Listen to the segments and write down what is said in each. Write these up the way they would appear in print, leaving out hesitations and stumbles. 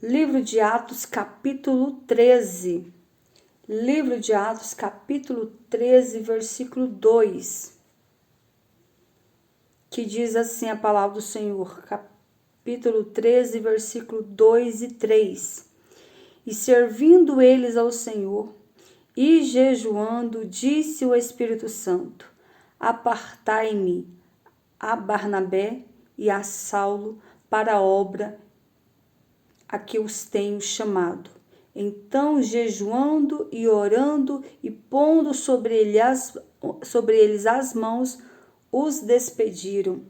Livro de Atos, capítulo 13. Livro de Atos, capítulo 13, versículo 2. Que diz assim a palavra do Senhor. Capítulo 13, versículo 2 e 3. E servindo eles ao Senhor e jejuando, disse o Espírito Santo: Apartai-me a Barnabé e a Saulo para a obra a que os tenho chamado. Então, jejuando e orando e pondo sobre eles as mãos, os despediram.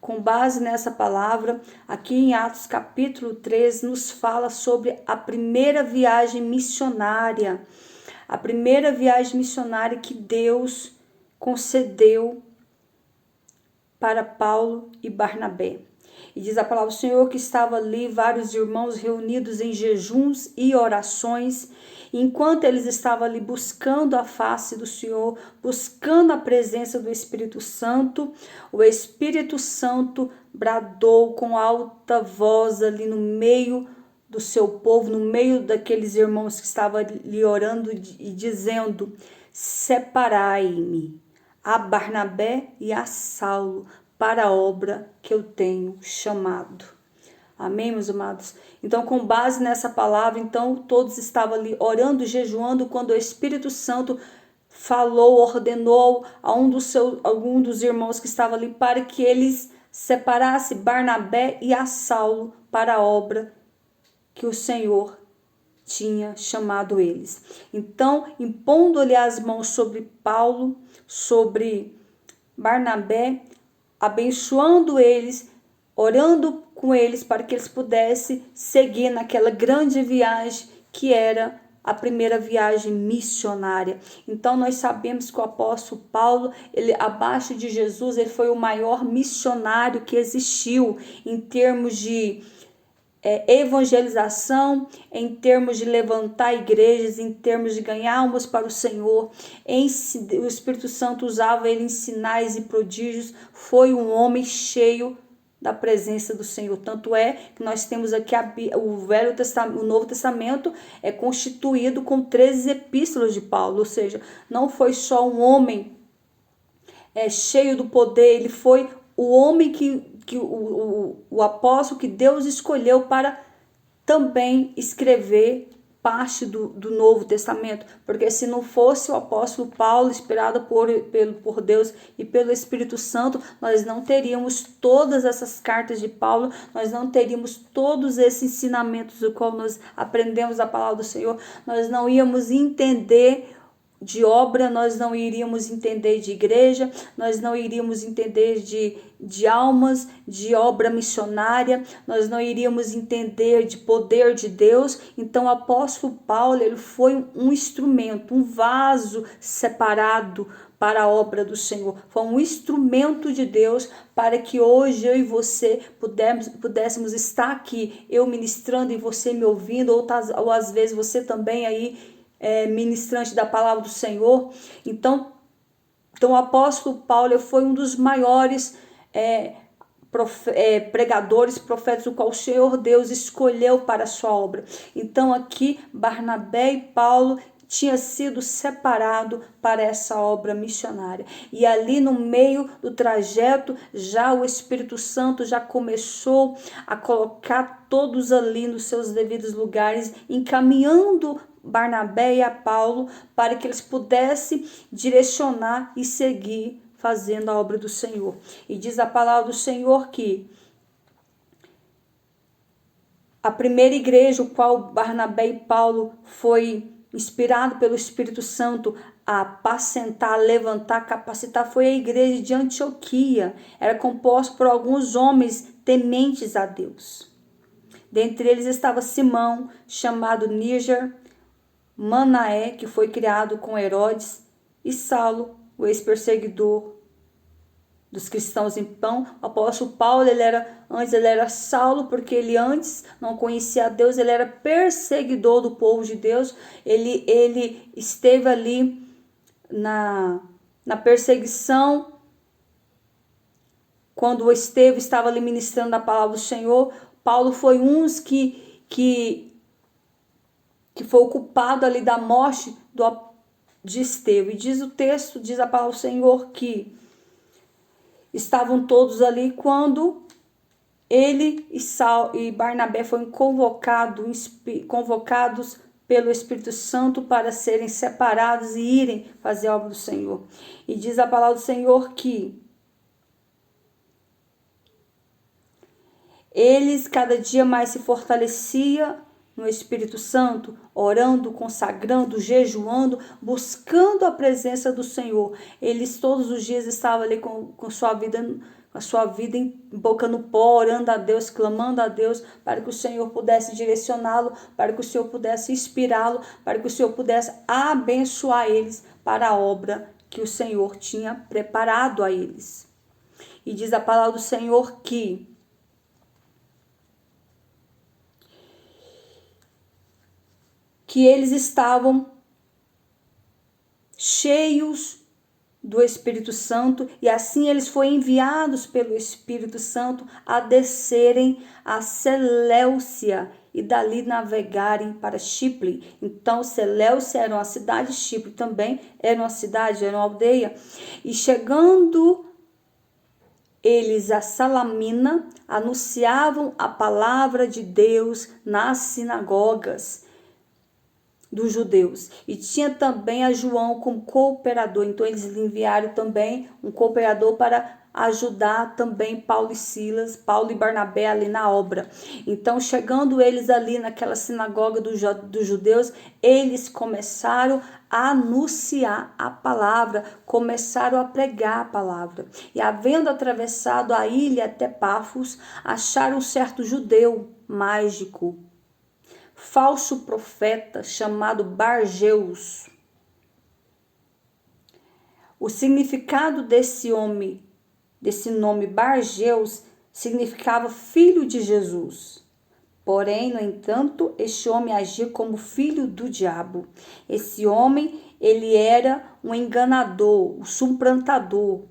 Com base nessa palavra, aqui em Atos capítulo 3, nos fala sobre a primeira viagem missionária. A primeira viagem missionária que Deus concedeu para Paulo e Barnabé. E diz a palavra do Senhor que estava ali vários irmãos reunidos em jejuns e orações. Enquanto eles estavam ali buscando a face do Senhor, buscando a presença do Espírito Santo, o Espírito Santo bradou com alta voz ali no meio do seu povo, no meio daqueles irmãos que estavam ali orando e dizendo: Separai-me a Barnabé e a Saulo para a obra que eu tenho chamado. Amém, meus amados? Então, com base nessa palavra, então todos estavam ali orando, jejuando, quando o Espírito Santo falou, ordenou a algum dos irmãos que estavam ali para que eles separassem Barnabé e a Saulo para a obra que o Senhor tinha chamado eles. Então, impondo-lhe as mãos sobre Paulo, sobre Barnabé, abençoando eles, orando com eles para que eles pudessem seguir naquela grande viagem que era a primeira viagem missionária. Então nós sabemos que o apóstolo Paulo, ele abaixo de Jesus, ele foi o maior missionário que existiu em termos de evangelização, em termos de levantar igrejas, em termos de ganhar almas para o Senhor. O Espírito Santo usava ele em sinais e prodígios. Foi um homem cheio da presença do Senhor. Tanto é que nós temos aqui o Novo Testamento é constituído com 13 epístolas de Paulo, ou seja, não foi só um homem cheio do poder, ele foi o homem o apóstolo que Deus escolheu para também escrever parte do Novo Testamento, porque se não fosse o apóstolo Paulo, inspirado por Deus e pelo Espírito Santo, nós não teríamos todas essas cartas de Paulo, nós não teríamos todos esses ensinamentos do qual nós aprendemos a palavra do Senhor, nós não íamos entender de obra, nós não iríamos entender de igreja, nós não iríamos entender de almas, de obra missionária, nós não iríamos entender de poder de Deus. Então o apóstolo Paulo, ele foi um instrumento, um vaso separado para a obra do Senhor, foi um instrumento de Deus para que hoje eu e você pudéssemos estar aqui, eu ministrando e você me ouvindo, ou às vezes você também aí ministrante da palavra do Senhor. Então o apóstolo Paulo foi um dos maiores pregadores, profetas, o qual o Senhor Deus escolheu para a sua obra. Então aqui Barnabé e Paulo tinha sido separado para essa obra missionária. E ali no meio do trajeto, já o Espírito Santo já começou a colocar todos ali nos seus devidos lugares, encaminhando Barnabé e a Paulo para que eles pudessem direcionar e seguir fazendo a obra do Senhor. E diz a palavra do Senhor que a primeira igreja, o qual Barnabé e Paulo foi inspirado pelo Espírito Santo a apacentar, levantar, capacitar, foi a igreja de Antioquia. Era composta por alguns homens tementes a Deus. Dentre eles estava Simão, chamado Níger, Manaé, que foi criado com Herodes, e Saulo, o ex-perseguidor dos cristãos. Então, o apóstolo Paulo, antes ele era Saulo, porque ele antes não conhecia a Deus, ele era perseguidor do povo de Deus, ele esteve ali na perseguição, quando o Estevão estava ali ministrando a palavra do Senhor. Paulo foi uns que que foi o culpado ali da morte de Estevão. E diz o texto, diz a palavra do Senhor, que estavam todos ali quando ele e Barnabé foram convocados pelo Espírito Santo para serem separados e irem fazer a obra do Senhor. E diz a palavra do Senhor que eles cada dia mais se fortaleciam no Espírito Santo, orando, consagrando, jejuando, buscando a presença do Senhor. Eles todos os dias estavam ali com a sua vida em boca no pó, orando a Deus, clamando a Deus, para que o Senhor pudesse direcioná-lo, para que o Senhor pudesse inspirá-lo, para que o Senhor pudesse abençoar eles para a obra que o Senhor tinha preparado a eles. E diz a palavra do Senhor que eles estavam cheios do Espírito Santo, e assim eles foram enviados pelo Espírito Santo a descerem a Seleucia e dali navegarem para Chipre. Então Seleucia era uma cidade, Chipre também era uma cidade, era uma aldeia. E chegando eles a Salamina, anunciavam a palavra de Deus nas sinagogas dos judeus. E tinha também a João como cooperador. Então eles enviaram também um cooperador para ajudar também Paulo e Barnabé ali na obra. Então, chegando eles ali naquela sinagoga dos judeus, eles começaram a anunciar a palavra, começaram a pregar a palavra. E havendo atravessado a ilha até Pafos, acharam um certo judeu mágico, falso profeta, chamado Barjeus. O significado desse nome Barjeus, significava filho de Jesus. Porém, no entanto, este homem agia como filho do diabo. Esse homem, ele era um enganador, um suplantador.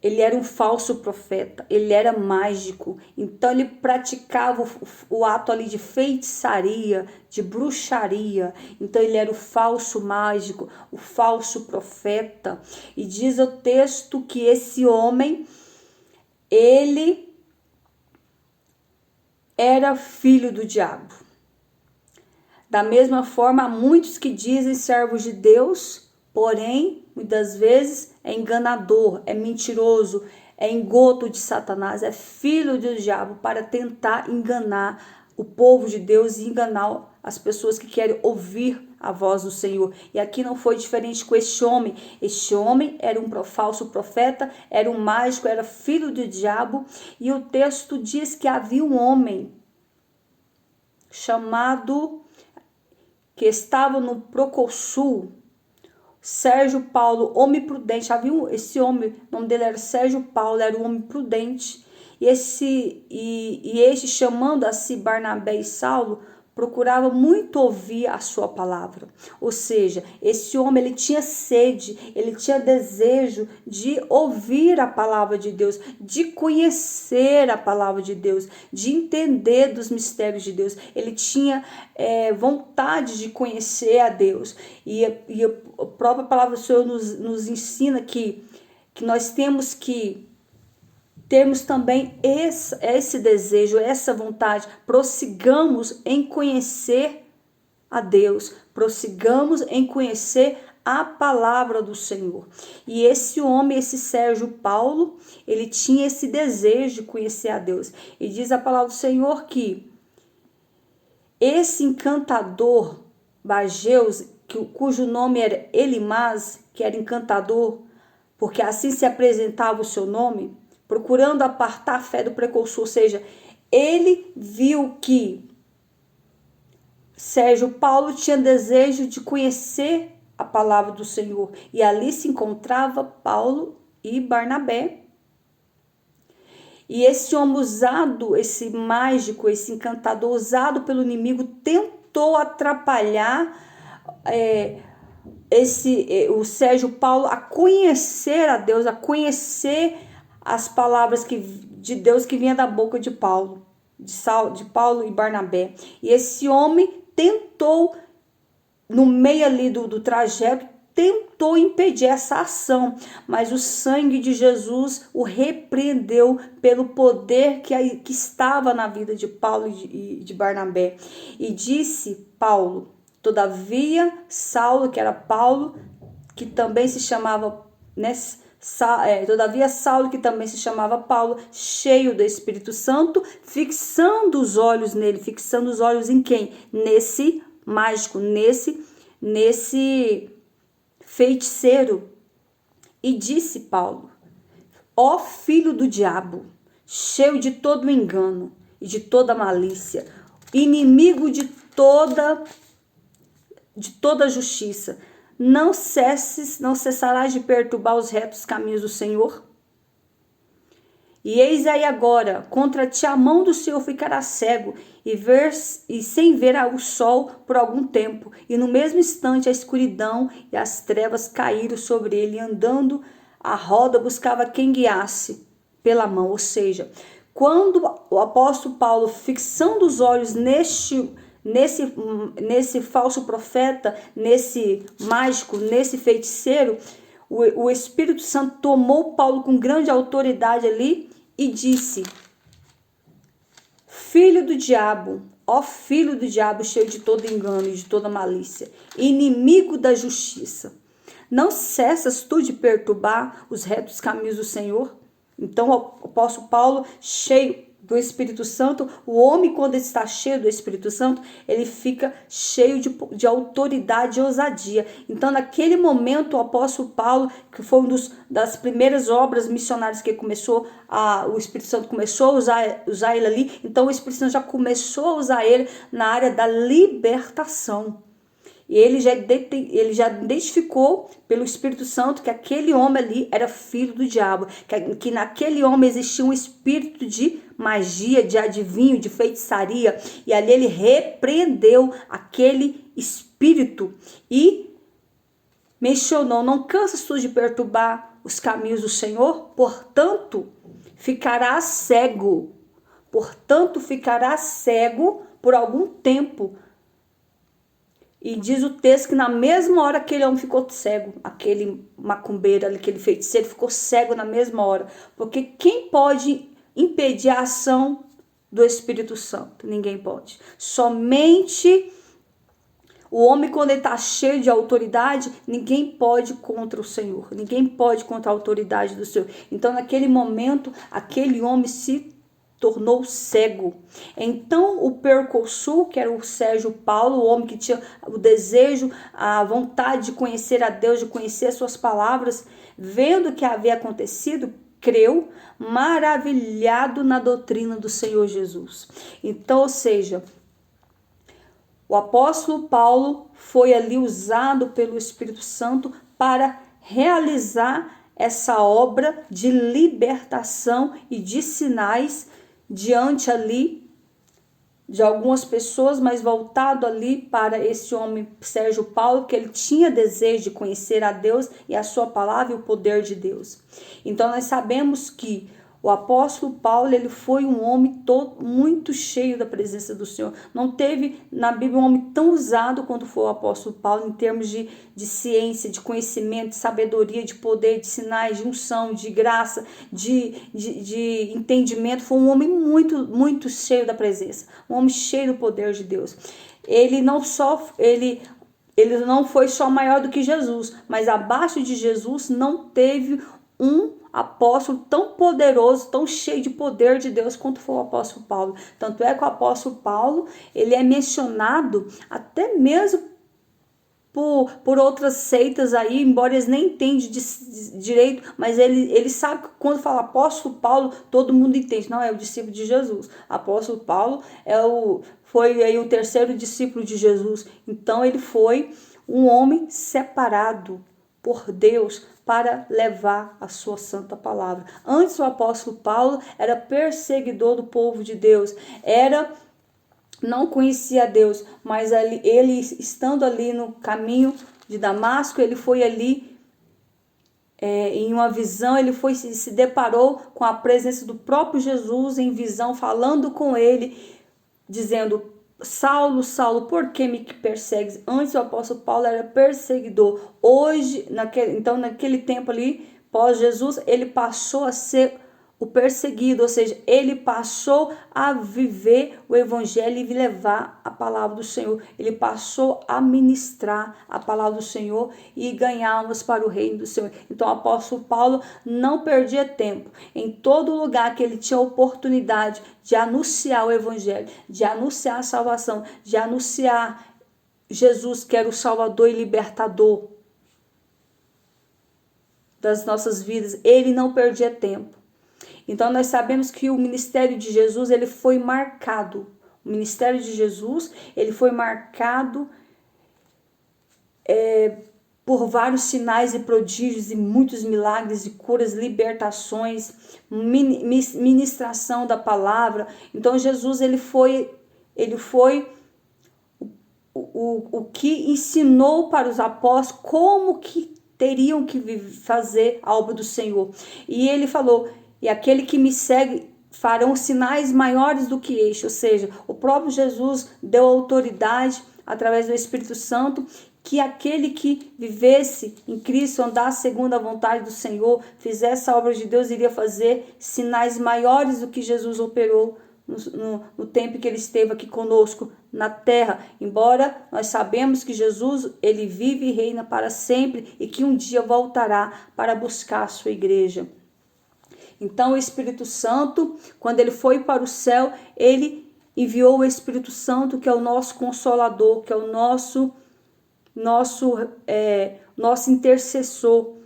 Ele era um falso profeta, ele era mágico, então ele praticava o ato ali de feitiçaria, de bruxaria. Então ele era o falso mágico, o falso profeta. E diz o texto que esse homem, ele era filho do diabo. Da mesma forma, há muitos que dizem servos de Deus, porém, muitas vezes é enganador, é mentiroso, é engodo de Satanás, é filho do diabo para tentar enganar o povo de Deus e enganar as pessoas que querem ouvir a voz do Senhor. E aqui não foi diferente com este homem. Este homem era um falso profeta, era um mágico, era filho do diabo. E o texto diz que havia um homem chamado, que estava no Proconsul, Sérgio Paulo, homem prudente. Havia esse homem, o nome dele era Sérgio Paulo, era um homem prudente. E este, chamando a si Barnabé e Saulo, procurava muito ouvir a sua palavra. Ou seja, esse homem, ele tinha sede, ele tinha desejo de ouvir a palavra de Deus, de conhecer a palavra de Deus, de entender dos mistérios de Deus. Ele tinha vontade de conhecer a Deus. E a própria palavra do Senhor nos ensina que nós temos que termos também esse desejo, essa vontade. Prossigamos em conhecer a Deus, prossigamos em conhecer a palavra do Senhor. E esse homem, esse Sérgio Paulo, ele tinha esse desejo de conhecer a Deus. E diz a palavra do Senhor que esse encantador Barjeus, cujo nome era Elimás, que era encantador, porque assim se apresentava o seu nome, procurando apartar a fé do precursor. Ou seja, ele viu que Sérgio Paulo tinha desejo de conhecer a palavra do Senhor. E ali se encontrava Paulo e Barnabé. E esse homem usado, esse mágico, esse encantador usado pelo inimigo, tentou atrapalhar o Sérgio Paulo a conhecer a Deus, a conhecer as palavras de Deus que vinha da boca de Paulo. de Paulo e Barnabé. E esse homem tentou, no meio ali do trajeto, tentou impedir essa ação, mas o sangue de Jesus o repreendeu pelo poder que estava na vida de Paulo e de Barnabé. E disse Paulo, todavia Saulo, que era Paulo, que também se chamava, né, todavia Saulo, que também se chamava Paulo, cheio do Espírito Santo, fixando os olhos nele. Fixando os olhos em quem? Nesse mágico, nesse feiticeiro. E disse Paulo, ó filho do diabo, cheio de todo engano e de toda malícia, inimigo de toda justiça, não cessarás de perturbar os retos caminhos do Senhor? E eis aí agora, contra ti a mão do Senhor ficará cego, e sem ver o sol por algum tempo. E no mesmo instante a escuridão e as trevas caíram sobre ele, e andando a roda buscava quem guiasse pela mão. Ou seja, quando o apóstolo Paulo, fixando os olhos nesse falso profeta, nesse mágico, nesse feiticeiro, o Espírito Santo tomou Paulo com grande autoridade ali e disse, filho do diabo, ó filho do diabo, cheio de todo engano e de toda malícia, inimigo da justiça, não cessas tu de perturbar os retos caminhos do Senhor? Então o apóstolo Paulo, cheio do Espírito Santo, o homem, quando está cheio do Espírito Santo, ele fica cheio de autoridade e ousadia. Então, naquele momento, o apóstolo Paulo, que foi uma das primeiras obras missionárias que começou, o Espírito Santo começou a usar ele ali, então o Espírito Santo já começou a usar ele na área da libertação. E ele já identificou pelo Espírito Santo que aquele homem ali era filho do diabo, que naquele homem existia um espírito de magia, de adivinho, de feitiçaria, e ali ele repreendeu aquele espírito e mencionou, não cansas tu de perturbar os caminhos do Senhor? Portanto, ficarás cego por algum tempo. E diz o texto que na mesma hora aquele homem ficou cego, aquele macumbeiro, aquele feiticeiro ficou cego na mesma hora. Porque quem pode impedir a ação do Espírito Santo? Ninguém pode. Somente o homem, quando ele está cheio de autoridade, ninguém pode contra o Senhor. Ninguém pode contra a autoridade do Senhor. Então naquele momento, aquele homem se tornou cego. Então o percursor, que era o Sérgio Paulo, o homem que tinha o desejo, a vontade de conhecer a Deus, de conhecer as suas palavras, vendo o que havia acontecido, creu, maravilhado na doutrina do Senhor Jesus. Então, ou seja, o apóstolo Paulo foi ali usado pelo Espírito Santo para realizar essa obra de libertação e de sinais diante ali de algumas pessoas, mas voltado ali para esse homem Sérgio Paulo, que ele tinha desejo de conhecer a Deus e a sua palavra e o poder de Deus. Então nós sabemos que o apóstolo Paulo, ele foi um homem muito cheio da presença do Senhor. Não teve na Bíblia um homem tão usado quanto foi o apóstolo Paulo, em termos de ciência, de conhecimento, de sabedoria, de poder, de sinais, de unção, de graça, de entendimento. Foi um homem muito cheio da presença, um homem cheio do poder de Deus. Ele não foi só maior do que Jesus, mas abaixo de Jesus não teve um apóstolo tão poderoso, tão cheio de poder de Deus quanto foi o apóstolo Paulo. Tanto é que o apóstolo Paulo, ele é mencionado até mesmo por outras seitas aí, embora eles nem entendam direito, mas ele sabe que quando fala apóstolo Paulo, todo mundo entende, não é o discípulo de Jesus. Apóstolo Paulo foi aí o terceiro discípulo de Jesus. Então ele foi um homem separado por Deus para levar a sua santa palavra. Antes o apóstolo Paulo era perseguidor do povo de Deus, não conhecia Deus, mas ele estando ali no caminho de Damasco, ele foi ali em uma visão, ele se deparou com a presença do próprio Jesus em visão, falando com ele, dizendo: Saulo, Saulo, por que me persegues? Antes o apóstolo Paulo era perseguidor. Hoje, naquele tempo ali, pós Jesus, ele passou a ser o perseguido, ou seja, ele passou a viver o evangelho e levar a palavra do Senhor. Ele passou a ministrar a palavra do Senhor e ganhar almas para o reino do Senhor. Então o apóstolo Paulo não perdia tempo. Em todo lugar que ele tinha oportunidade de anunciar o evangelho, de anunciar a salvação, de anunciar Jesus, que era o Salvador e Libertador das nossas vidas, ele não perdia tempo. Então nós sabemos que o ministério de Jesus, ele foi marcado. O ministério de Jesus, ele foi marcado por vários sinais e prodígios e muitos milagres e curas, libertações, ministração da palavra. Então Jesus, ele foi o que ensinou para os apóstolos como que teriam que fazer a obra do Senhor. E ele falou: e aquele que me segue farão sinais maiores do que este. Ou seja, o próprio Jesus deu autoridade através do Espírito Santo, que aquele que vivesse em Cristo, andasse segundo a vontade do Senhor, fizesse a obra de Deus, iria fazer sinais maiores do que Jesus operou no tempo que ele esteve aqui conosco na terra. Embora nós sabemos que Jesus, ele vive e reina para sempre e que um dia voltará para buscar a sua igreja. Então o Espírito Santo, quando ele foi para o céu, ele enviou o Espírito Santo, que é o nosso consolador, que é o nosso intercessor.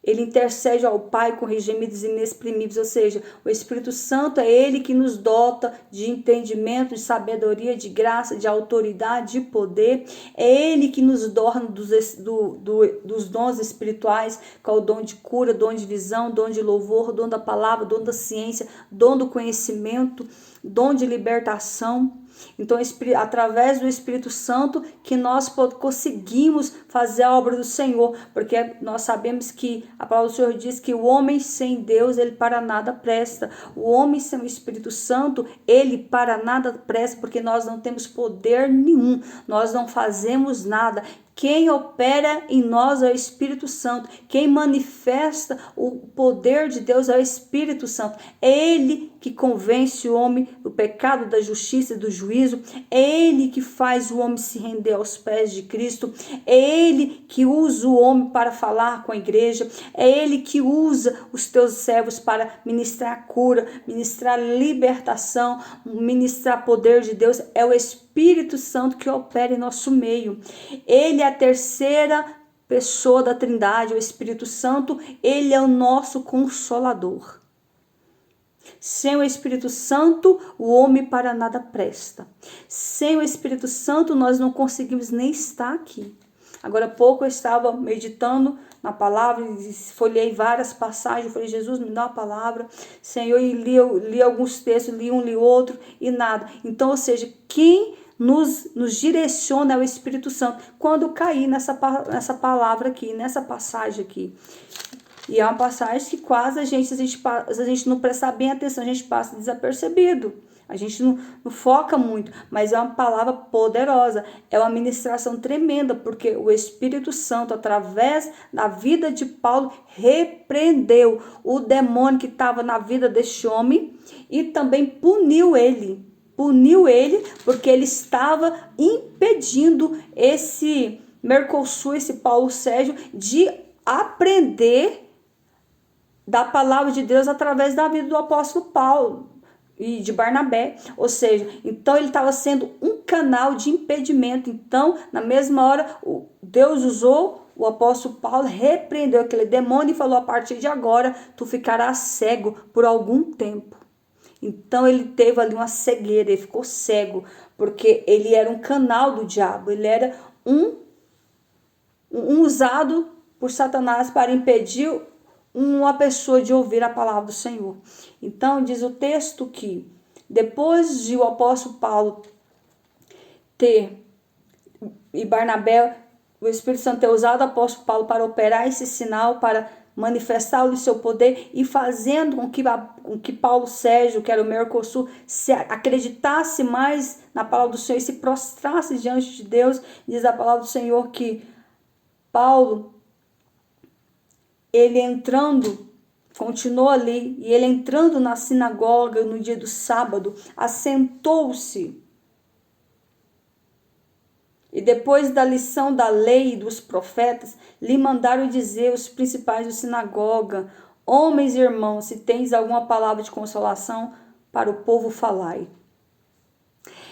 Ele intercede ao Pai com gemidos inexprimíveis, ou seja, o Espírito Santo é ele que nos dota de entendimento, de sabedoria, de graça, de autoridade, de poder. É ele que nos dorna dos dons espirituais, que é o dom de cura, dom de visão, dom de louvor, dom da palavra, dom da ciência, dom do conhecimento, dom de libertação. Então, através do Espírito Santo que nós conseguimos fazer a obra do Senhor, porque nós sabemos que a palavra do Senhor diz que o homem sem Deus, ele para nada presta. O homem sem o Espírito Santo, ele para nada presta, porque nós não temos poder nenhum, nós não fazemos nada. Quem opera em nós é o Espírito Santo. Quem manifesta o poder de Deus é o Espírito Santo. É ele que convence o homem do pecado, da justiça e do juízo. É ele que faz o homem se render aos pés de Cristo. É ele que usa o homem para falar com a igreja. É ele que usa os teus servos para ministrar cura, ministrar libertação, ministrar poder de Deus. É o Espírito Santo que opera em nosso meio. Ele é a terceira pessoa da Trindade, o Espírito Santo. Ele é o nosso consolador. Sem o Espírito Santo, o homem para nada presta. Sem o Espírito Santo, nós não conseguimos nem estar aqui. Agora há pouco eu estava meditando na palavra, folhei várias passagens, eu falei: Jesus, me dá uma palavra, Senhor, e li alguns textos, li um, li outro, e nada. Então, ou seja, quem nos direciona é o Espírito Santo. Quando eu caí nessa palavra aqui, nessa passagem aqui, e é uma passagem que quase se a gente não prestar bem atenção, a gente passa desapercebido. A gente não foca muito, mas é uma palavra poderosa, é uma ministração tremenda, porque o Espírito Santo, através da vida de Paulo, repreendeu o demônio que estava na vida deste homem e também puniu ele porque ele estava impedindo esse Mercosul, esse Paulo Sérgio, de aprender da palavra de Deus através da vida do apóstolo Paulo e de Barnabé. Ou seja, então ele estava sendo um canal de impedimento. Então, na mesma hora, Deus usou o apóstolo Paulo, repreendeu aquele demônio e falou: a partir de agora, tu ficarás cego por algum tempo. Então ele teve ali uma cegueira, ele ficou cego, porque ele era um canal do diabo, ele era um usado por Satanás para impedir uma pessoa de ouvir a palavra do Senhor. Então diz o texto que depois de o apóstolo Paulo e Barnabé, o Espírito Santo ter usado o apóstolo Paulo para operar esse sinal, para manifestar o seu poder e fazendo com que Paulo Sérgio, que era o Mercosul, se acreditasse mais na palavra do Senhor e se prostrasse diante de Deus. Diz a palavra do Senhor que Paulo, ele entrando, continuou ali, e ele entrando na sinagoga no dia do sábado, assentou-se. E depois da lição da lei e dos profetas, lhe mandaram dizer os principais da sinagoga: homens e irmãos, se tens alguma palavra de consolação para o povo, falai.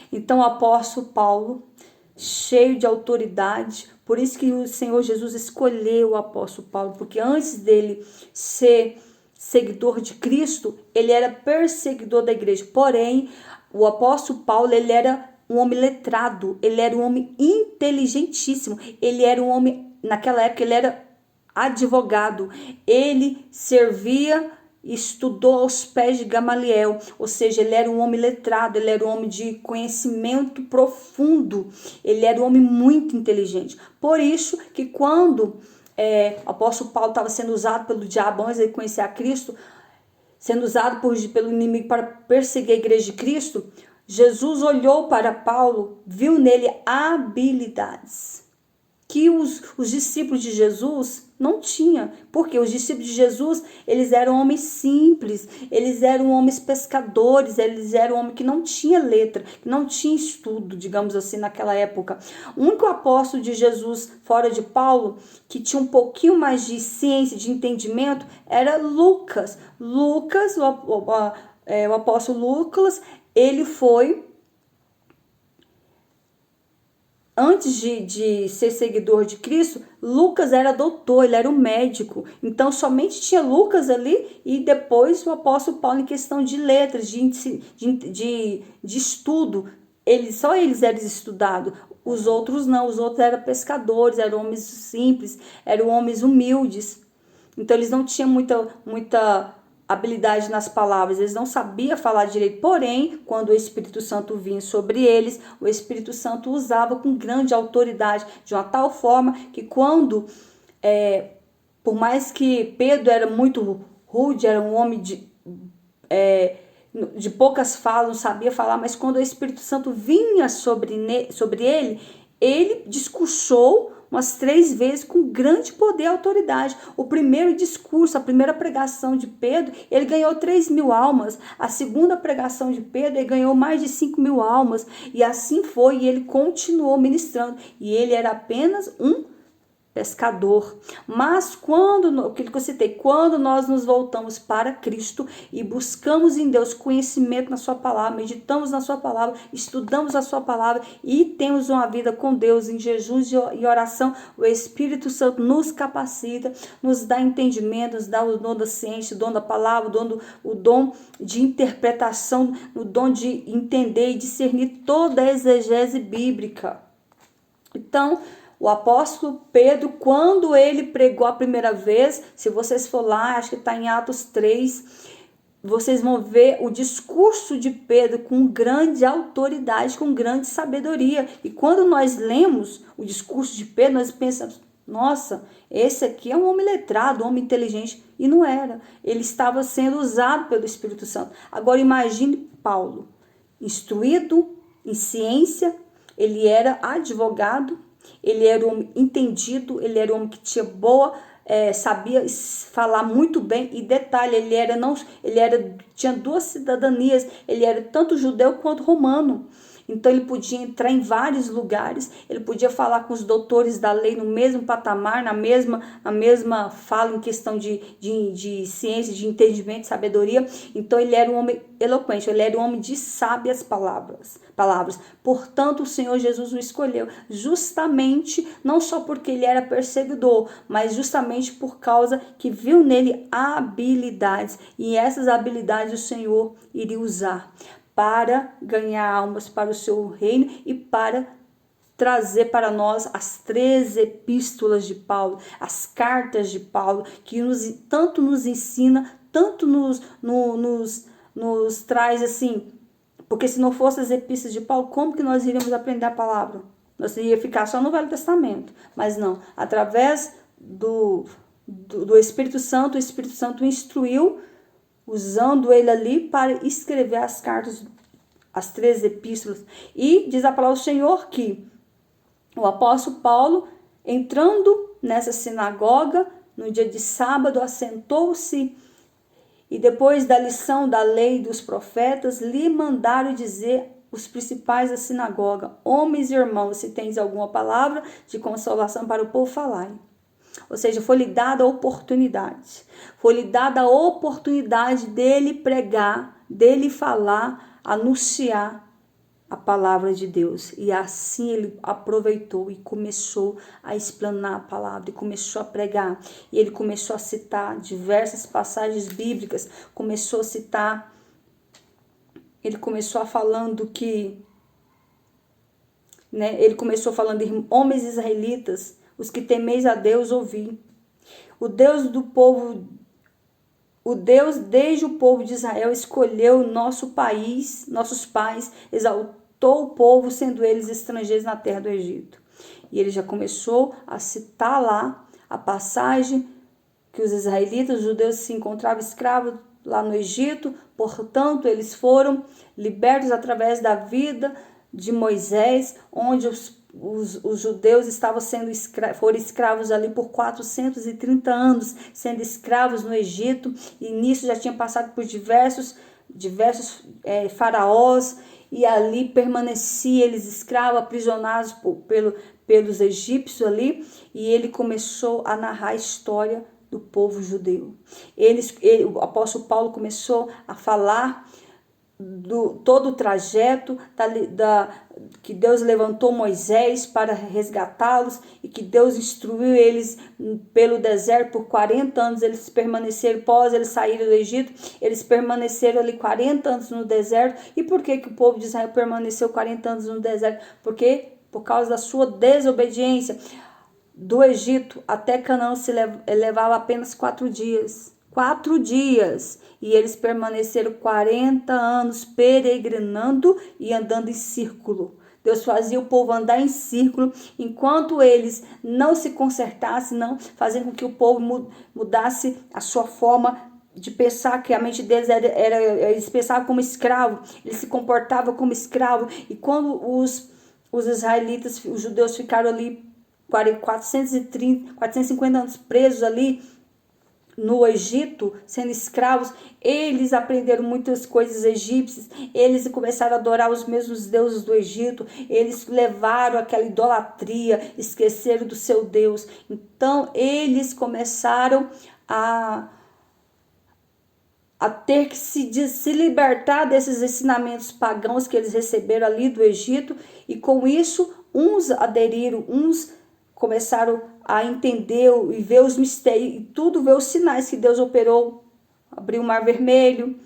Então o apóstolo Paulo, cheio de autoridade, por isso que o Senhor Jesus escolheu o apóstolo Paulo, porque antes dele ser seguidor de Cristo, ele era perseguidor da igreja. Porém, o apóstolo Paulo, ele era um homem letrado, ele era um homem inteligentíssimo, ele era um homem, naquela época ele era advogado, ele servia, estudou aos pés de Gamaliel, ou seja, ele era um homem letrado, ele era um homem de conhecimento profundo, ele era um homem muito inteligente. Por isso que quando o apóstolo Paulo estava sendo usado pelo diabo antes de conhecer a Cristo, sendo usado pelo inimigo para perseguir a igreja de Cristo, Jesus olhou para Paulo, viu nele habilidades que os discípulos de Jesus não tinham. Porque os discípulos de Jesus, eles eram homens simples, eles eram homens pescadores, eles eram homens que não tinham letra, que não tinham estudo, digamos assim, naquela época. O único apóstolo de Jesus, fora de Paulo, que tinha um pouquinho mais de ciência, de entendimento, era Lucas. Lucas, o apóstolo Lucas, ele foi, antes de ser seguidor de Cristo, Lucas era doutor, ele era um médico. Então, somente tinha Lucas ali e depois o apóstolo Paulo em questão de letras, de estudo. Só eles eram estudados, os outros não. Os outros eram pescadores, eram homens simples, eram homens humildes. Então, eles não tinham muita habilidade nas palavras, eles não sabiam falar direito. Porém, quando o Espírito Santo vinha sobre eles, o Espírito Santo usava com grande autoridade, de uma tal forma que quando, por mais que Pedro era muito rude, era um homem de poucas falas, não sabia falar, mas quando o Espírito Santo vinha sobre ele, ele discursou umas 3 vezes com grande poder e autoridade. O primeiro discurso, a primeira pregação de Pedro, ele ganhou 3.000 almas. A segunda pregação de Pedro, ele ganhou mais de 5.000 almas. E assim foi, e ele continuou ministrando. E ele era apenas um pescador. Mas aquilo que eu citei, quando nós nos voltamos para Cristo e buscamos em Deus conhecimento na sua palavra, meditamos na sua palavra, estudamos a sua palavra e temos uma vida com Deus em jejum e oração, o Espírito Santo nos capacita, nos dá entendimento, nos dá o dom da ciência, o dom da palavra, o dom de interpretação, o dom de entender e discernir toda a exegese bíblica. Então, o apóstolo Pedro, quando ele pregou a primeira vez, se vocês for lá, acho que está em Atos 3, vocês vão ver o discurso de Pedro com grande autoridade, com grande sabedoria. E quando nós lemos o discurso de Pedro, nós pensamos, nossa, esse aqui é um homem letrado, um homem inteligente. E não era. Ele estava sendo usado pelo Espírito Santo. Agora imagine Paulo, instruído em ciência, ele era advogado, ele era um homem entendido, ele era um homem que tinha sabia falar muito bem. E detalhe, tinha 2 cidadanias, ele era tanto judeu quanto romano. Então ele podia entrar em vários lugares, ele podia falar com os doutores da lei no mesmo patamar, na mesma fala em questão de ciência, de entendimento, de sabedoria. Então ele era um homem eloquente, ele era um homem de sábias palavras. Portanto, o Senhor Jesus o escolheu justamente, não só porque ele era perseguidor, mas justamente por causa que viu nele habilidades. E essas habilidades o Senhor iria usar para ganhar almas para o seu reino e para trazer para nós as 3 epístolas de Paulo, as cartas de Paulo, que tanto nos ensina, tanto nos traz assim, porque se não fossem as epístolas de Paulo, como que nós iríamos aprender a palavra? Nós iríamos ficar só no Velho Testamento, mas não, através do do Espírito Santo, o Espírito Santo instruiu, usando ele ali para escrever as cartas, as 3 epístolas. E diz a palavra do Senhor que o apóstolo Paulo, entrando nessa sinagoga, no dia de sábado, assentou-se e depois da lição da lei dos profetas, lhe mandaram dizer os principais da sinagoga: homens e irmãos, se tens alguma palavra de consolação para o povo, falai. Ou seja, foi-lhe dada a oportunidade. Foi-lhe dada a oportunidade dele pregar, dele falar, anunciar a palavra de Deus. E assim ele aproveitou e começou a explanar a palavra, e começou a pregar. E ele começou a citar diversas passagens bíblicas, começou a citar, ele começou falando que, ele começou falando de homens israelitas, os que temeis a Deus, ouvi. O Deus do povo, o Deus desde o povo de Israel escolheu nosso país, nossos pais, exaltou o povo, sendo eles estrangeiros na terra do Egito. E ele já começou a citar lá a passagem que os israelitas, os judeus, se encontravam escravos lá no Egito, portanto eles foram libertos através da vida de Moisés, onde os judeus estavam foram escravos ali por 430 anos, sendo escravos no Egito, e nisso já tinham passado por diversos faraós, e ali permanecia eles escravos, aprisionados pelos egípcios ali, e ele começou a narrar a história do povo judeu. O apóstolo Paulo começou a falar todo o trajeto que Deus levantou Moisés para resgatá-los, e que Deus instruiu eles pelo deserto por 40 anos. Eles permaneceram, após eles saírem do Egito, eles permaneceram ali 40 anos no deserto. E por que o povo de Israel permaneceu 40 anos no deserto? Porque por causa da sua desobediência. Do Egito até Canaã se levava apenas 4 dias. 4 dias. E eles permaneceram 40 anos peregrinando e andando em círculo. Deus fazia o povo andar em círculo, enquanto eles não se consertassem, não fazendo com que o povo mudasse a sua forma de pensar, que a mente deles eles pensavam como escravo, eles se comportavam como escravo. E quando os israelitas, os judeus, ficaram ali 450 anos presos ali no Egito, sendo escravos, eles aprenderam muitas coisas egípcias, eles começaram a adorar os mesmos deuses do Egito, eles levaram aquela idolatria, esqueceram do seu Deus. Então eles começaram a ter que se libertar desses ensinamentos pagãos que eles receberam ali do Egito, e com isso uns aderiram, uns começaram a entender e ver os mistérios, e tudo, ver os sinais que Deus operou. Abriu o Mar Vermelho,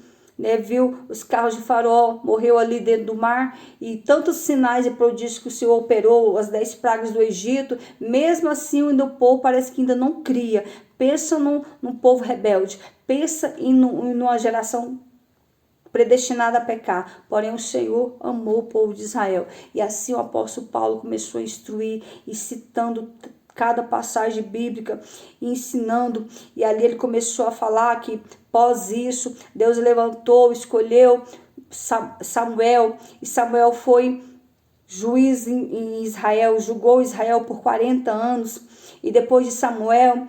viu os carros de Faraó, morreu ali dentro do mar, e tantos sinais e prodígios que o Senhor operou, as 10 pragas do Egito. Mesmo assim, o povo parece que ainda não cria. Pensa num povo rebelde, pensa em numa geração predestinada a pecar. Porém o Senhor amou o povo de Israel. E assim o apóstolo Paulo começou a instruir, e citando cada passagem bíblica, ensinando. E ali ele começou a falar que após isso Deus levantou, escolheu Samuel, e Samuel foi juiz em Israel, julgou Israel por 40 anos. E depois de Samuel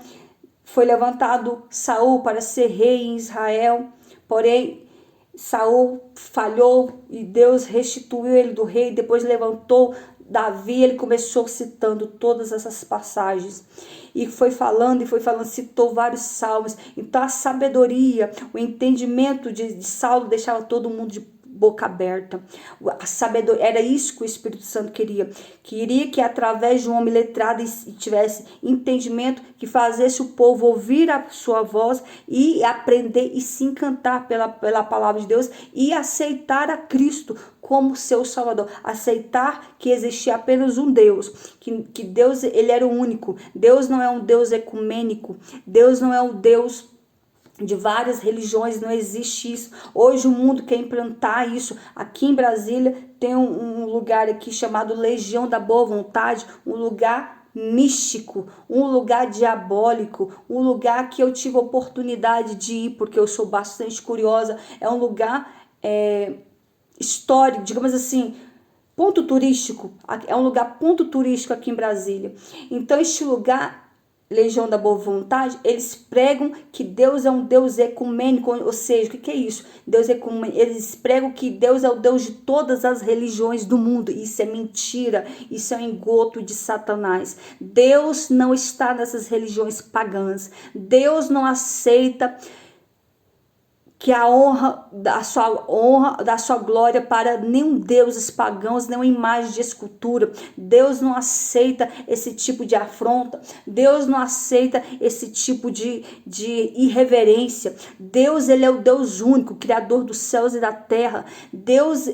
foi levantado Saul para ser rei em Israel. Porém Saul falhou e Deus restituiu ele do rei. Depois levantou Davi. Ele começou citando todas essas passagens e foi falando, citou vários salmos. Então a sabedoria, o entendimento de Saulo deixava todo mundo de boca aberta. A sabedoria, era isso que o Espírito Santo queria que através de um homem letrado e tivesse entendimento, que fazesse o povo ouvir a sua voz e aprender e se encantar pela palavra de Deus, e aceitar a Cristo como seu Salvador, aceitar que existia apenas um Deus, que Deus, ele era o único. Deus não é um Deus ecumênico, Deus não é um Deus de várias religiões, não existe isso. Hoje o mundo quer implantar isso. Aqui em Brasília tem um lugar aqui chamado Legião da Boa Vontade, um lugar místico, um lugar diabólico, um lugar que eu tive oportunidade de ir, porque eu sou bastante curiosa. É um lugar histórico, digamos assim, ponto turístico. É um lugar ponto turístico aqui em Brasília. Então este lugar, Legião da Boa Vontade, eles pregam que Deus é um Deus ecumênico, ou seja, o que é isso? Deus ecumênico. Eles pregam que Deus é o Deus de todas as religiões do mundo. Isso é mentira, isso é um engodo de Satanás. Deus não está nessas religiões pagãs. Deus não aceita que a honra, da sua glória para nenhum deuses pagãos, nenhuma imagem de escultura. Deus não aceita esse tipo de afronta. Deus não aceita esse tipo de irreverência. Deus, ele é o Deus único, Criador dos céus e da terra. Deus,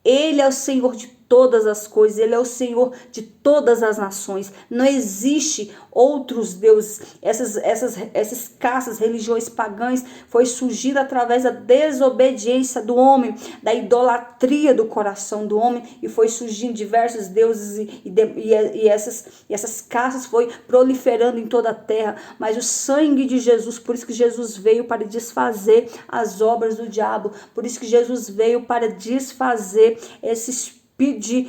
ele é o Senhor de todas as coisas, ele é o Senhor de todas as nações. Não existe outros deuses. Essas caças, religiões pagãs, foi surgida através da desobediência do homem, da idolatria do coração do homem, e foi surgindo diversos deuses e essas caças foi proliferando em toda a terra. Mas o sangue de Jesus, por isso que Jesus veio para desfazer as obras do diabo, por isso que Jesus veio para desfazer esse espírito de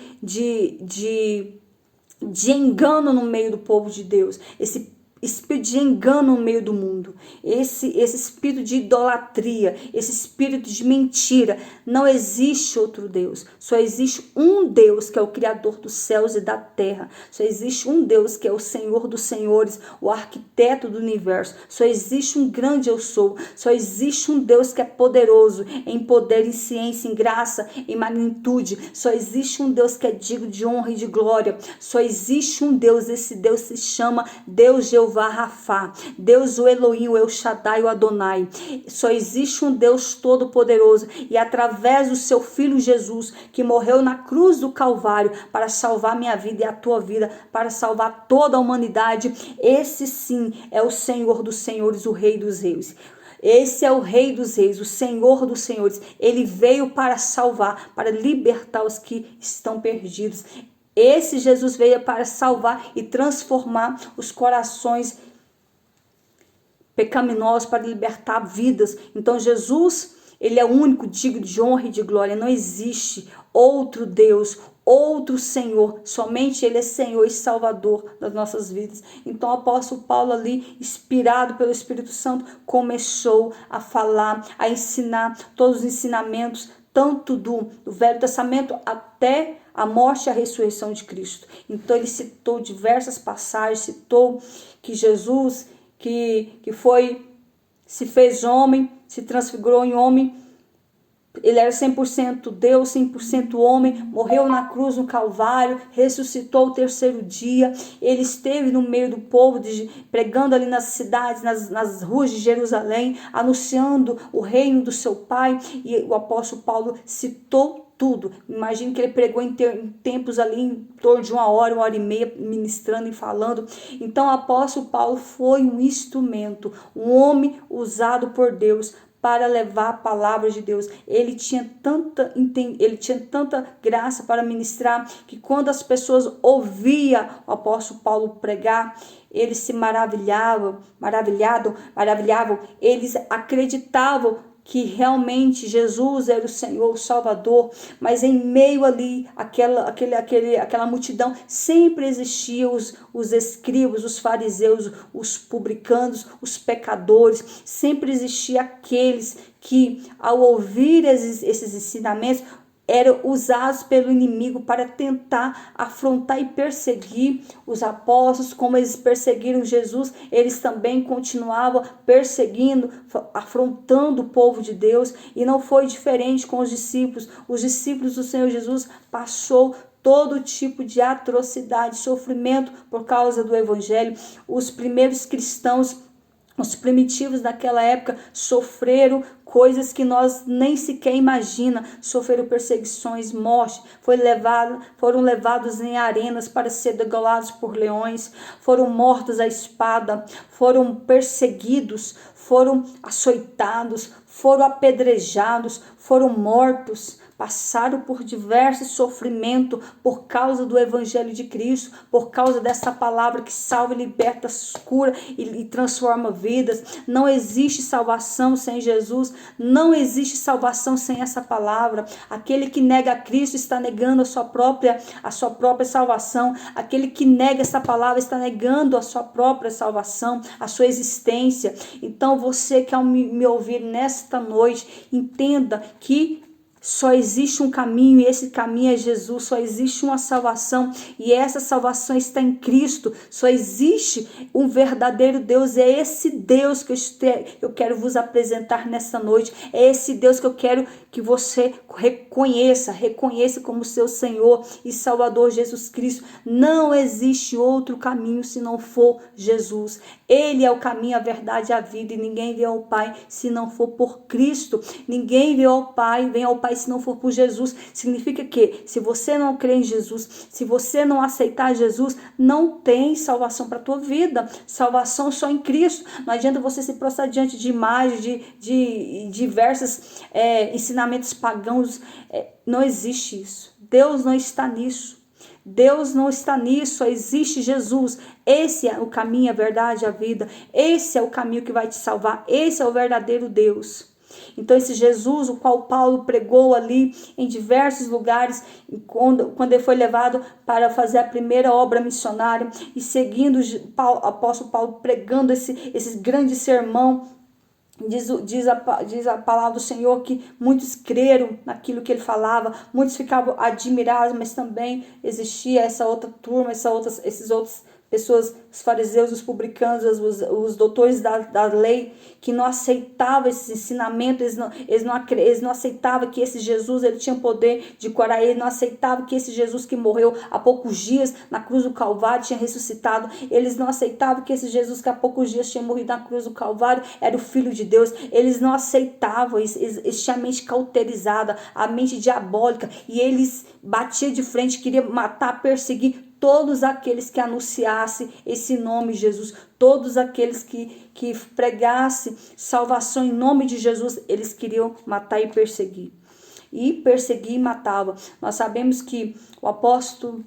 engano no meio do povo de Deus, esse espírito de engano no meio do mundo, esse espírito de idolatria, esse espírito de mentira. Não existe outro Deus, só existe um Deus, que é o Criador dos céus e da terra. Só existe um Deus, que é o Senhor dos senhores, o arquiteto do universo. Só existe um grande eu sou. Só existe um Deus que é poderoso em poder, em ciência, em graça, em magnitude. Só existe um Deus que é digno de honra e de glória. Só existe um Deus, esse Deus se chama Deus Jeová Rafá, Deus o Elohim, o El Shaddai, o Adonai. Só existe um Deus todo-poderoso, e através do seu Filho Jesus, que morreu na cruz do Calvário para salvar minha vida e a tua vida, para salvar toda a humanidade, esse sim é o Senhor dos senhores, o Rei dos reis. Esse é o Rei dos reis, o Senhor dos senhores. Ele veio para salvar, para libertar os que estão perdidos. Esse Jesus veio para salvar e transformar os corações pecaminosos, para libertar vidas. Então Jesus, ele é o único digno de honra e de glória. Não existe outro Deus, outro Senhor. Somente ele é Senhor e Salvador das nossas vidas. Então o apóstolo Paulo ali, inspirado pelo Espírito Santo, começou a falar, a ensinar todos os ensinamentos, tanto do Velho Testamento até a morte e a ressurreição de Cristo. Então ele citou diversas passagens, citou que Jesus, que se fez homem, se transfigurou em homem, ele era 100% Deus, 100% homem, morreu na cruz no Calvário, ressuscitou o terceiro dia. Ele esteve no meio do povo, pregando ali nas cidades, nas ruas de Jerusalém, anunciando o reino do seu Pai. E o apóstolo Paulo citou tudo. Imagine que ele pregou em tempos ali em torno de 1 hora e meia, ministrando e falando. Então o apóstolo Paulo foi um instrumento, um homem usado por Deus para levar a palavra de Deus. Ele tinha tanta graça para ministrar, que quando as pessoas ouviam o apóstolo Paulo pregar, eles se maravilhavam, eles acreditavam que realmente Jesus era o Senhor, o Salvador. Mas em meio ali, aquela multidão, sempre existiam os escribas, os fariseus, os publicanos, os pecadores. Sempre existia aqueles que, ao ouvir esses ensinamentos, eram usados pelo inimigo para tentar afrontar e perseguir os apóstolos. Como eles perseguiram Jesus, eles também continuavam perseguindo, afrontando o povo de Deus. E não foi diferente com os discípulos. Os discípulos do Senhor Jesus passou todo tipo de atrocidade, sofrimento por causa do evangelho. Os primeiros cristãos, os primitivos daquela época, sofreram coisas que nós nem sequer imaginamos. Sofreram perseguições, morte, foram levados em arenas para ser degolados por leões, foram mortos à espada, foram perseguidos, foram açoitados, foram apedrejados, foram mortos. passaram por diversos sofrimentos por causa do Evangelho de Cristo, por causa dessa palavra que salva, liberta, cura e transforma vidas. Não existe salvação sem Jesus, não existe salvação sem essa palavra. Aquele que nega a Cristo está negando a sua própria salvação. Aquele que nega essa palavra está negando a sua própria salvação, a sua existência. Então você que ao me ouvir nesta noite, entenda que só existe um caminho e esse caminho é Jesus. Só existe uma salvação e essa salvação está em Cristo. Só existe um verdadeiro Deus. É esse Deus que eu quero vos apresentar nessa noite. É esse Deus que eu quero que você reconheça como seu Senhor e Salvador Jesus Cristo. Não existe outro caminho se não for Jesus. Ele é o caminho, a verdade e a vida, e ninguém vem ao Pai se não for por Cristo. Ninguém vem ao Pai se não for por Jesus. Significa que se você não crê em Jesus, se você não aceitar Jesus, não tem salvação para a tua vida. Salvação só em Cristo. Não adianta você se prostrar diante de imagens, de diversos ensinamentos pagãos. Não existe isso. Deus não está nisso. Deus não está nisso, só existe Jesus. Esse é o caminho, a verdade, a vida. Esse é o caminho que vai te salvar. Esse é o verdadeiro Deus. Então esse Jesus, o qual Paulo pregou ali em diversos lugares, quando ele foi levado para fazer a primeira obra missionária, e seguindo o apóstolo Paulo pregando esse grande sermão, diz a palavra do Senhor que muitos creram naquilo que ele falava, muitos ficavam admirados, mas também existia essa outra turma, esses outros pessoas, os fariseus, os publicanos, os doutores da lei, que não aceitavam esse ensinamento. Eles não aceitavam que esse Jesus ele tinha poder de curar. Eles não aceitavam que esse Jesus que morreu há poucos dias na cruz do Calvário tinha ressuscitado. Eles não aceitavam que esse Jesus que há poucos dias tinha morrido na cruz do Calvário era o Filho de Deus. Eles não aceitavam, eles tinham a mente cauterizada, a mente diabólica, e eles batiam de frente, queriam matar, perseguir todos aqueles que anunciassem esse nome Jesus, todos aqueles que pregassem salvação em nome de Jesus, eles queriam matar e perseguir. E perseguir e matava. Nós sabemos que o apóstolo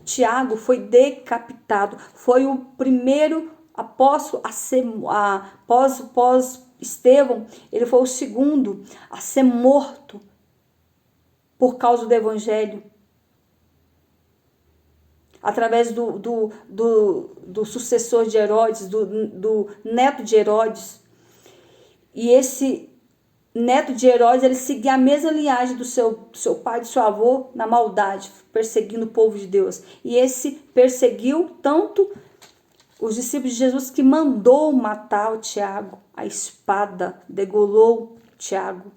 Tiago foi decapitado, foi o primeiro apóstolo a ser, após Estevão, ele foi o segundo a ser morto por causa do evangelho. Através do sucessor de Herodes, do neto de Herodes. E esse neto de Herodes, ele seguia a mesma linhagem do seu pai, do seu avô, na maldade, perseguindo o povo de Deus. E esse perseguiu tanto os discípulos de Jesus que mandou matar o Tiago. A espada degolou Tiago.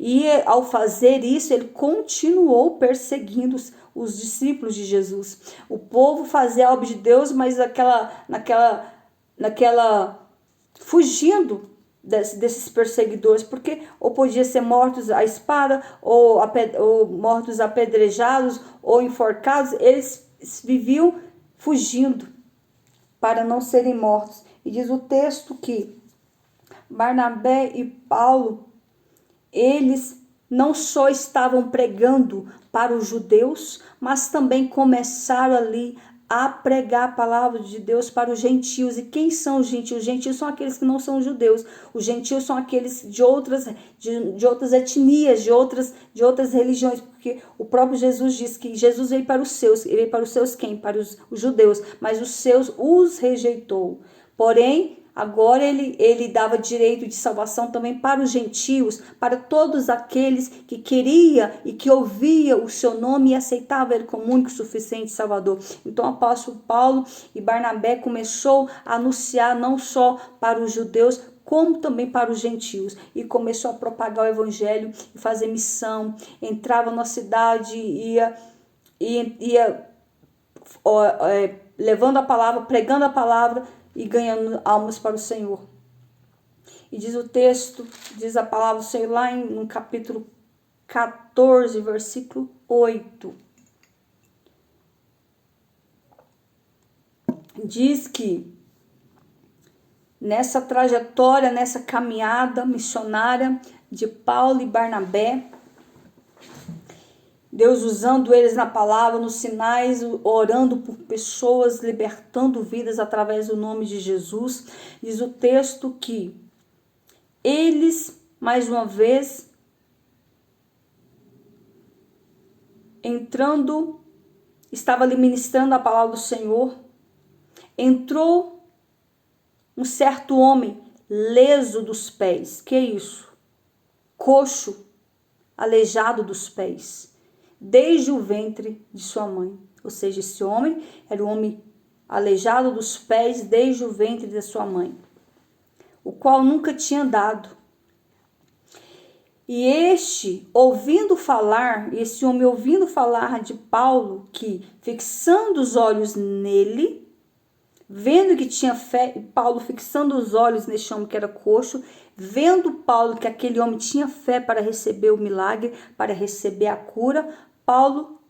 E ao fazer isso, ele continuou perseguindo os discípulos de Jesus. O povo fazia a obra de Deus, mas fugindo desses perseguidores, porque ou podia ser mortos à espada, ou mortos apedrejados, ou enforcados. Eles viviam fugindo para não serem mortos. E diz o texto que Barnabé e Paulo, eles não só estavam pregando para os judeus, mas também começaram ali a pregar a palavra de Deus para os gentios. E quem são os gentios? Os gentios são aqueles que não são judeus. Os gentios são aqueles de outras etnias, de outras religiões, porque o próprio Jesus diz que Jesus veio para os seus. Ele veio para os seus quem? Para os judeus, mas os seus os rejeitou. Porém, agora ele dava direito de salvação também para os gentios, para todos aqueles que queria e que ouvia o seu nome e aceitava ele como único, suficiente Salvador. Então o apóstolo Paulo e Barnabé começou a anunciar não só para os judeus, como também para os gentios, e começou a propagar o evangelho e fazer missão. Entrava na cidade, ia levando a palavra, pregando a palavra e ganhando almas para o Senhor. E diz o texto, diz a palavra do Senhor lá no capítulo 14, versículo 8. Diz que nessa trajetória, nessa caminhada missionária de Paulo e Barnabé, Deus usando eles na palavra, nos sinais, orando por pessoas, libertando vidas através do nome de Jesus. Diz o texto que eles, mais uma vez, entrando, estava ali ministrando a palavra do Senhor, entrou um certo homem leso dos pés. Que isso? Coxo, aleijado dos pés, desde o ventre de sua mãe. Ou seja, esse homem era um homem aleijado dos pés desde o ventre de sua mãe, o qual nunca tinha andado. E esse homem ouvindo falar de Paulo, que fixando os olhos nele, vendo que tinha fé, Paulo fixando os olhos nesse homem que era coxo, vendo Paulo que aquele homem tinha fé para receber o milagre, para receber a cura, Paulo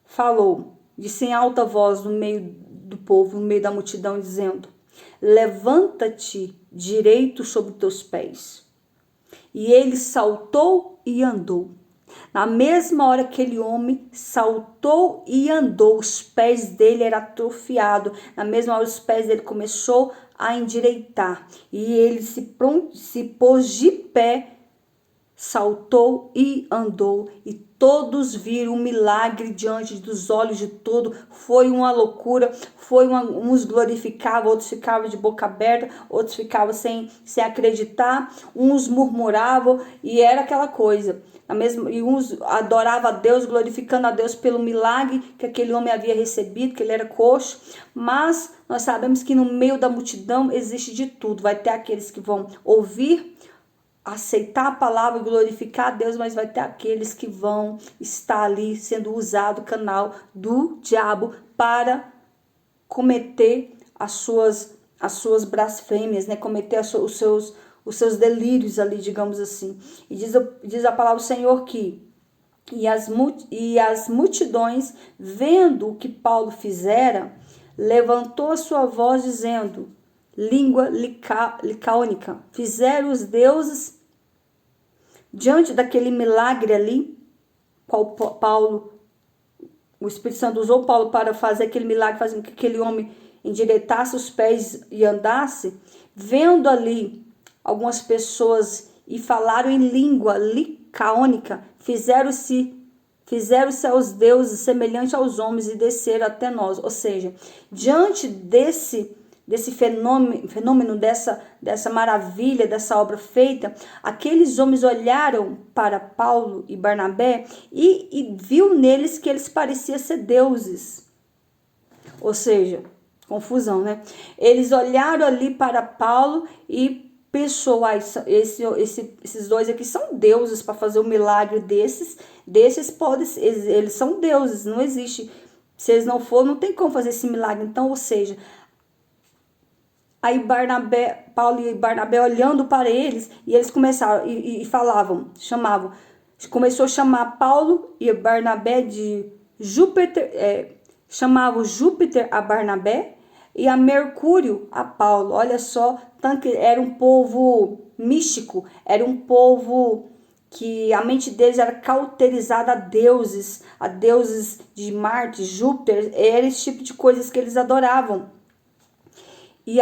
falou, disse em alta voz no meio do povo, no meio da multidão, dizendo: levanta-te direito sobre teus pés. E ele saltou e andou. Na mesma hora que aquele homem saltou e andou, os pés dele eram atrofiados. Na mesma hora os pés dele começou a endireitar. E ele se pôs de pé, saltou e andou. E todos viram um milagre diante dos olhos de todos. Foi uma loucura. Uns glorificavam, outros ficavam de boca aberta, outros ficavam sem acreditar. Uns murmuravam e era aquela coisa. E uns adoravam a Deus, glorificando a Deus pelo milagre que aquele homem havia recebido, que ele era coxo. Mas nós sabemos que no meio da multidão existe de tudo. Vai ter aqueles que vão ouvir, aceitar a palavra e glorificar a Deus, mas vai ter aqueles que vão estar ali sendo usado canal do diabo para cometer as suas blasfêmias, né? Cometer os seus delírios ali, digamos assim. E diz a palavra do Senhor que e as multidões, vendo o que Paulo fizera, levantou a sua voz dizendo, língua licaônica, fizeram os deuses diante daquele milagre ali, qual Paulo, o Espírito Santo usou Paulo para fazer aquele milagre, fazendo que aquele homem endireitasse os pés e andasse, vendo ali algumas pessoas e falaram em língua licaônica, fizeram-se aos deuses semelhante aos homens e desceram até nós. Ou seja, diante desse fenômeno, dessa maravilha, dessa obra feita, aqueles homens olharam para Paulo e Barnabé e viu neles que eles pareciam ser deuses. Ou seja, confusão, né? Eles olharam ali para Paulo e pensou, esses dois aqui são deuses para fazer um milagre desses eles são deuses, não existe. Se eles não forem, não tem como fazer esse milagre. Então, ou seja, aí Paulo e Barnabé olhando para eles, e eles começaram e chamavam. Começou a chamar Paulo e Barnabé de Júpiter, chamavam Júpiter a Barnabé e a Mercúrio a Paulo. Olha só, era um povo místico, era um povo que a mente deles era cauterizada a deuses de Marte, Júpiter, era esse tipo de coisas que eles adoravam. E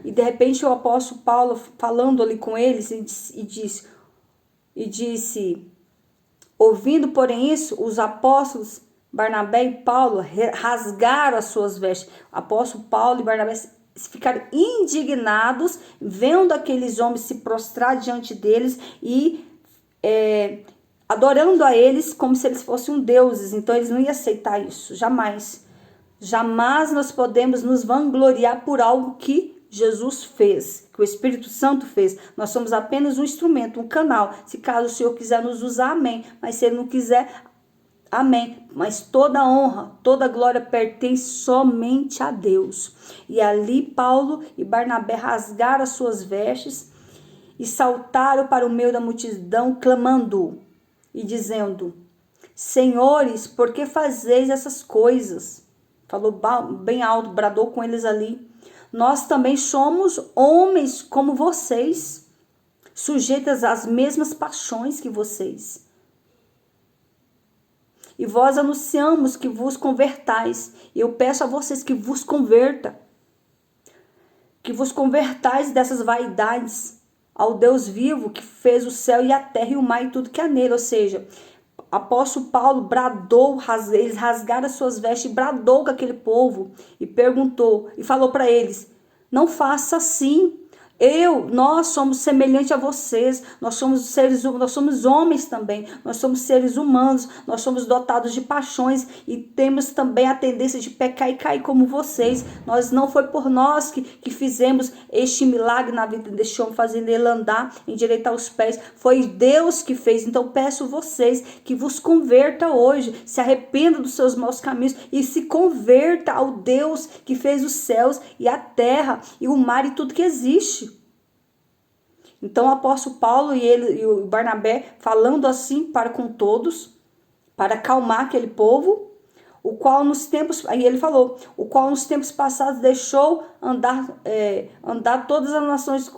de repente o apóstolo Paulo falando ali com eles e disse, ouvindo porém isso, os apóstolos Barnabé e Paulo rasgaram as suas vestes. O apóstolo Paulo e Barnabé ficaram indignados, vendo aqueles homens se prostrar diante deles e adorando a eles como se eles fossem deuses. Então eles não iam aceitar isso, jamais. Jamais nós podemos nos vangloriar por algo que Jesus fez, que o Espírito Santo fez. Nós somos apenas um instrumento, um canal. Se caso o Senhor quiser nos usar, amém. Mas se Ele não quiser, amém. Mas toda honra, toda glória pertence somente a Deus. E ali Paulo e Barnabé rasgaram as suas vestes e saltaram para o meio da multidão, clamando e dizendo, senhores, por que fazeis essas coisas? Falou bem alto, bradou com eles ali. Nós também somos homens como vocês, sujeitas às mesmas paixões que vocês. E vós anunciamos que vos convertais. E eu peço a vocês que vos converta. Que vos convertais dessas vaidades ao Deus vivo que fez o céu e a terra e o mar e tudo que há nele. Ou seja, apóstolo Paulo bradou, eles rasgaram as suas vestes e bradou com aquele povo e perguntou e falou para eles: não faça assim. Nós somos semelhantes a vocês, nós somos homens também, nós somos seres humanos, nós somos dotados de paixões e temos também a tendência de pecar e cair como vocês. Não foi por nós que fizemos este milagre na vida deste homem, fazendo ele andar, endireitar os pés, foi Deus que fez. Então peço vocês que vos converta hoje, se arrependa dos seus maus caminhos e se converta ao Deus que fez os céus e a terra e o mar e tudo que existe. Então o apóstolo Paulo e o Barnabé falando assim para com todos, para acalmar aquele povo, o qual nos tempos, aí ele falou, o qual nos tempos passados deixou andar todas as nações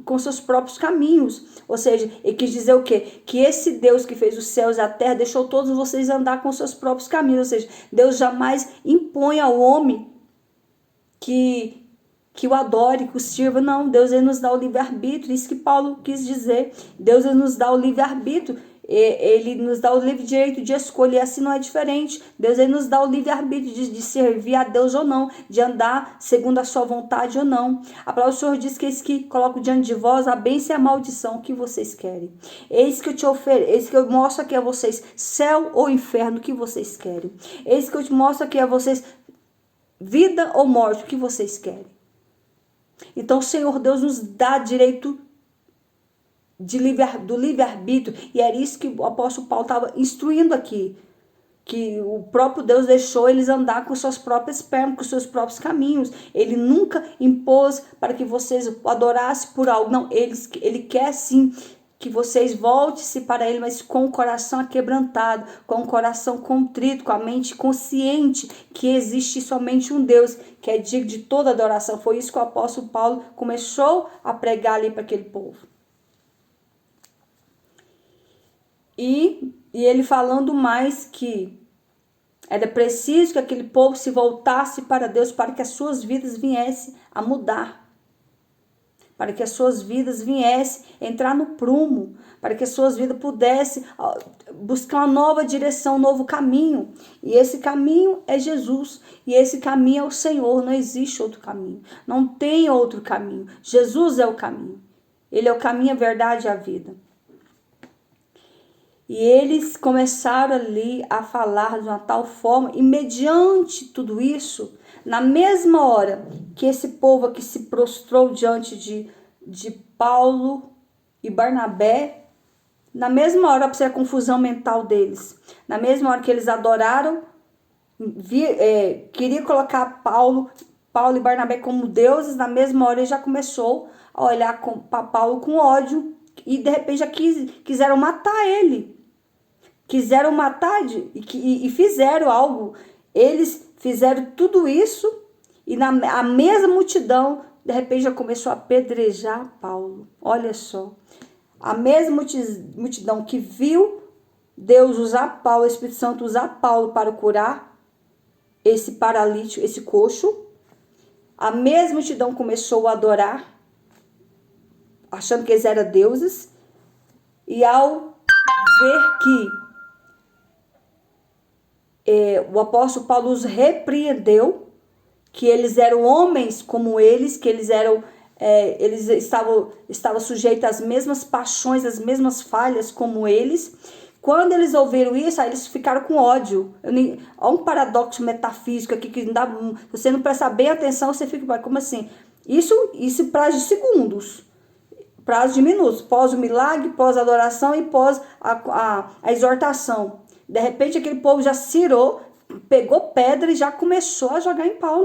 com seus próprios caminhos. Ou seja, ele quis dizer o quê? Que esse Deus que fez os céus e a terra deixou todos vocês andar com seus próprios caminhos. Ou seja, Deus jamais impõe ao homem que o adore, que o sirva. Não, Deus ele nos dá o livre-arbítrio. Isso que Paulo quis dizer. Deus ele nos dá o livre-arbítrio. Ele nos dá o livre direito de escolha. E assim não é diferente. Deus ele nos dá o livre-arbítrio de servir a Deus ou não. De andar segundo a sua vontade ou não. A palavra do Senhor diz que eis que coloco diante de vós a bênção e a maldição. O que vocês querem? Eis que eu te ofereço. Eis que eu mostro aqui a vocês céu ou inferno. O que vocês querem? Eis que eu te mostro aqui a vocês vida ou morte. O que vocês querem? Então o Senhor Deus nos dá direito do livre-arbítrio. E era isso que o apóstolo Paulo estava instruindo aqui. Que o próprio Deus deixou eles andar com suas próprias pernas, com seus próprios caminhos. Ele nunca impôs para que vocês adorassem por algo. Não, ele quer sim que vocês voltem-se para ele, mas com o coração aquebrantado, com o coração contrito, com a mente consciente que existe somente um Deus, que é digno de toda adoração. Foi isso que o apóstolo Paulo começou a pregar ali para aquele povo. E ele falando mais que era preciso que aquele povo se voltasse para Deus para que as suas vidas viessem a mudar. Para que as suas vidas viessem entrar no prumo, para que as suas vidas pudessem buscar uma nova direção, um novo caminho. E esse caminho é Jesus, e esse caminho é o Senhor, não existe outro caminho, não tem outro caminho. Jesus é o caminho, ele é o caminho, a verdade e a vida. E eles começaram ali a falar de uma tal forma, e mediante tudo isso, na mesma hora que esse povo aqui se prostrou diante de Paulo e Barnabé, na mesma hora, para ser a confusão mental deles, na mesma hora que eles adoraram, queria colocar Paulo e Barnabé como deuses, na mesma hora ele já começou a olhar para Paulo com ódio, e de repente já quiseram matar ele. Quiseram matar e fizeram algo. Eles fizeram tudo isso e a mesma multidão, de repente, já começou a apedrejar Paulo. Olha só. A mesma multidão que viu Deus usar Paulo, o Espírito Santo usar Paulo para curar esse paralítico, esse coxo. A mesma multidão começou a adorar, achando que eles eram deuses. E ao ver que o apóstolo Paulo os repreendeu, que eles eram homens como eles, que eles estavam sujeitos às mesmas paixões, às mesmas falhas como eles. Quando eles ouviram isso, aí eles ficaram com ódio. Olha um paradoxo metafísico aqui, que não dá, se você não prestar bem atenção, você fica, como assim? Isso prazo de segundos, prazo de minutos, pós o milagre, pós a adoração e pós a exortação. De repente aquele povo já cirou, pegou pedra e já começou a jogar em Paulo.